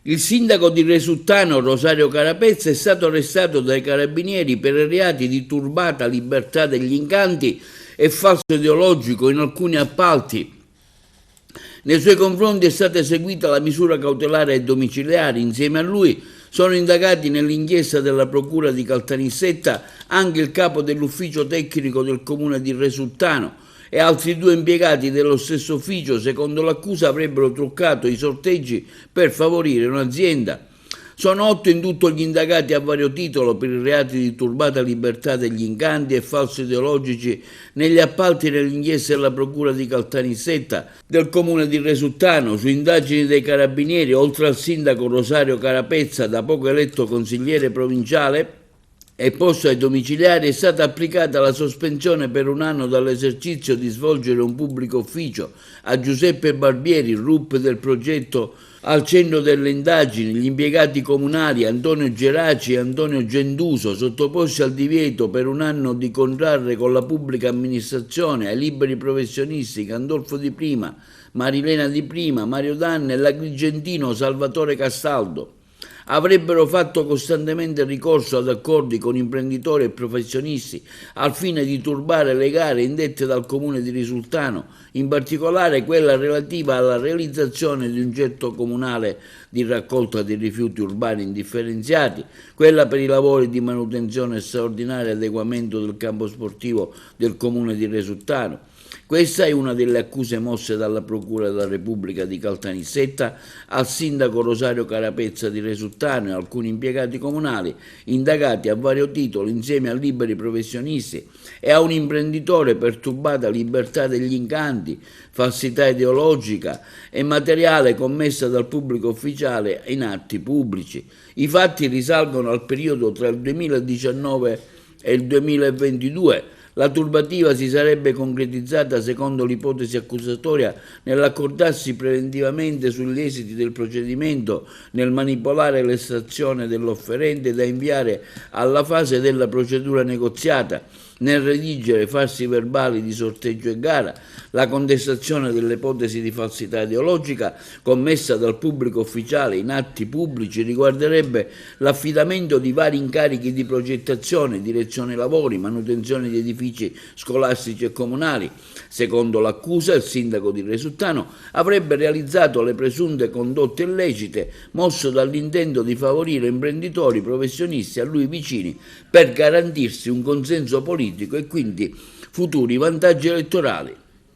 Il sindaco di Resuttano, Rosario Carapezza, è stato arrestato dai carabinieri per reati di turbata libertà degli incanti e falso ideologico in alcuni appalti. Nei suoi confronti è stata eseguita la misura cautelare e domiciliare. Insieme a lui sono indagati nell'inchiesta della Procura di Caltanissetta anche il capo dell'ufficio tecnico del comune di Resuttano e altri 2 impiegati dello stesso ufficio. Secondo l'accusa avrebbero truccato i sorteggi per favorire un'azienda. Sono 8 in tutto gli indagati a vario titolo per i reati di turbata libertà degli incanti e falsi ideologici negli appalti e nelle inchieste della Procura di Caltanissetta del comune di Resuttano. Su indagini dei carabinieri, oltre al sindaco Rosario Carapezza, da poco eletto consigliere provinciale e posto ai domiciliari, è stata applicata la sospensione per 1 anno dall'esercizio di svolgere un pubblico ufficio a Giuseppe Barbieri, RUP del progetto al centro delle indagini. Gli impiegati comunali Antonio Geraci e Antonio Genduso, sottoposti al divieto per 1 anno di contrarre con la pubblica amministrazione, ai liberi professionisti Gandolfo Di Prima, Marilena Di Prima, Mario Danne e l'agrigentino Salvatore Castaldo, avrebbero fatto costantemente ricorso ad accordi con imprenditori e professionisti al fine di turbare le gare indette dal comune di Resuttano, in particolare quella relativa alla realizzazione di un getto comunale di raccolta dei rifiuti urbani indifferenziati, quella per i lavori di manutenzione straordinaria e adeguamento del campo sportivo del comune di Resuttano. Questa è una delle accuse mosse dalla Procura della Repubblica di Caltanissetta al sindaco Rosario Carapezza di Resuttano e a alcuni impiegati comunali indagati a vario titolo insieme a liberi professionisti e a un imprenditore per turbata libertà degli incanti, falsità ideologica e materiale commessa dal pubblico ufficiale in atti pubblici. I fatti risalgono al periodo tra il 2019 e il 2022. La turbativa si sarebbe concretizzata, secondo l'ipotesi accusatoria, nell'accordarsi preventivamente sugli esiti del procedimento, nel manipolare l'estrazione dell'offerente da inviare alla fase della procedura negoziata, nel redigere falsi verbali di sorteggio e gara. La contestazione dell'ipotesi di falsità ideologica commessa dal pubblico ufficiale in atti pubblici riguarderebbe l'affidamento di vari incarichi di progettazione, direzione lavori, manutenzione di edifici scolastici e comunali. Secondo l'accusa, il sindaco di Resuttano avrebbe realizzato le presunte condotte illecite mosso dall'intento di favorire imprenditori professionisti a lui vicini per garantirsi un consenso politico e quindi futuri vantaggi elettorali.